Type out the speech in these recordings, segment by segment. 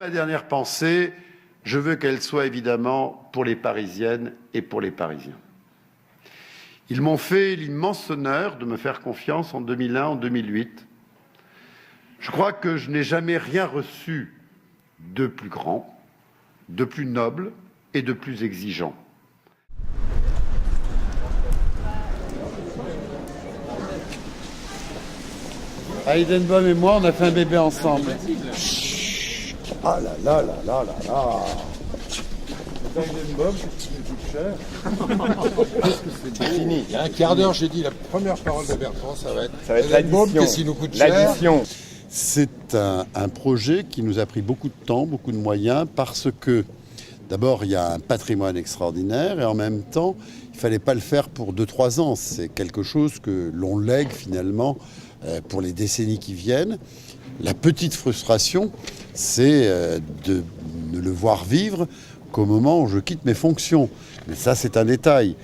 Ma dernière pensée, je veux qu'elle soit évidemment pour les Parisiennes et pour les Parisiens. Ils m'ont fait l'immense honneur de me faire confiance en 2001, en 2008. Je crois que je n'ai jamais rien reçu de plus grand, de plus noble et de plus exigeant. Heidenbaum et moi, on a fait un bébé ensemble. Chut. Ah là là là là là là. Heidenbaum, qu'est-ce qui me coûte cher? Qu'est-ce que c'est fini. Il y a un quart d'heure, j'ai dit la première parole de Bertrand, ça va être l'addition. Qu'est-ce qui nous coûte cher? L'addition. C'est un projet qui nous a pris beaucoup de temps, beaucoup de moyens, parce que d'abord, il y a un patrimoine extraordinaire et en même temps, il ne fallait pas le faire pour 2-3 ans. C'est quelque chose que l'on lègue finalement pour les décennies qui viennent. La petite frustration, c'est de ne le voir vivre qu'au moment où je quitte mes fonctions. Mais ça, c'est un détail.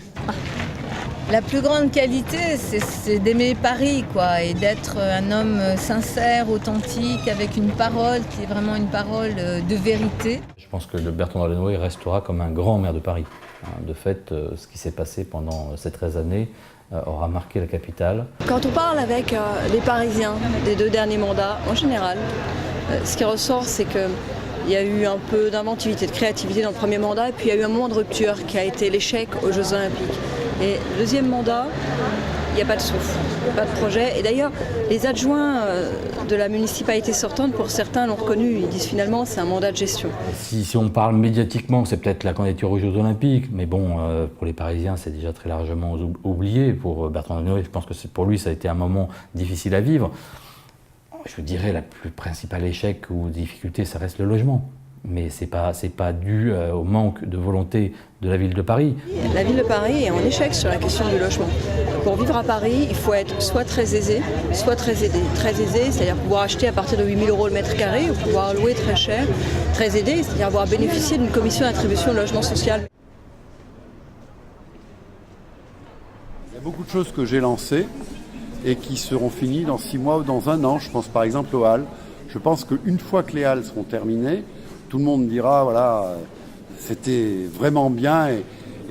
La plus grande qualité, c'est d'aimer Paris, quoi, et d'être un homme sincère, authentique, avec une parole qui est vraiment une parole de vérité. Je pense que le Bertrand Delanoë restera comme un grand maire de Paris. De fait, ce qui s'est passé pendant ces 13 années aura marqué la capitale. Quand on parle avec les Parisiens des 2 derniers mandats, en général, ce qui ressort, c'est qu'il y a eu un peu d'inventivité, de créativité dans le premier mandat, et puis il y a eu un moment de rupture qui a été l'échec aux Jeux Olympiques. Et le deuxième mandat, il n'y a pas de souffle, pas de projet. Et d'ailleurs, les adjoints de la municipalité sortante, pour certains l'ont reconnu, ils disent finalement c'est un mandat de gestion. Si on parle médiatiquement, c'est peut-être la candidature aux Jeux Olympiques, mais bon, pour les Parisiens, c'est déjà très largement oublié. Pour Bertrand Delanoë, je pense que pour lui, ça a été un moment difficile à vivre. Je dirais la plus principale échec ou difficulté, ça reste le logement. Mais c'est pas dû au manque de volonté de la ville de Paris. La ville de Paris est en échec sur la question du logement. Pour vivre à Paris, il faut être soit très aisé, soit très aidé. Très aisé, c'est-à-dire pouvoir acheter à partir de 8 000 € le mètre carré ou pouvoir louer très cher. Très aidé, c'est-à-dire avoir bénéficié d'une commission d'attribution de logement social. Il y a beaucoup de choses que j'ai lancées et qui seront finies dans 6 mois ou dans 1 an. Je pense par exemple aux halles. Je pense qu'une fois que les halles seront terminées, tout le monde dira, voilà, c'était vraiment bien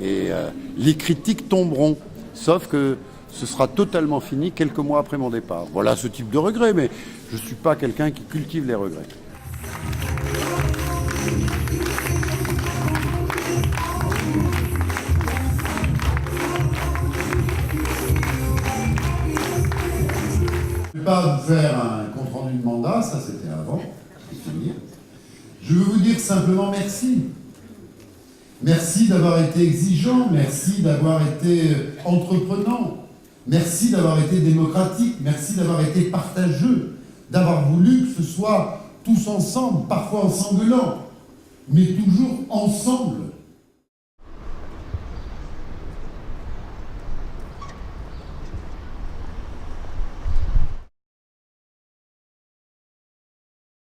et les critiques tomberont. Sauf que ce sera totalement fini quelques mois après mon départ. Voilà ce type de regret, mais je ne suis pas quelqu'un qui cultive les regrets. Je ne vais pas vous faire un compte-rendu de mandat, ça c'était avant, c'est fini. Je veux vous dire simplement merci. Merci d'avoir été exigeant, merci d'avoir été entreprenant, merci d'avoir été démocratique, merci d'avoir été partageux, d'avoir voulu que ce soit tous ensemble, parfois en s'engueulant, mais toujours ensemble.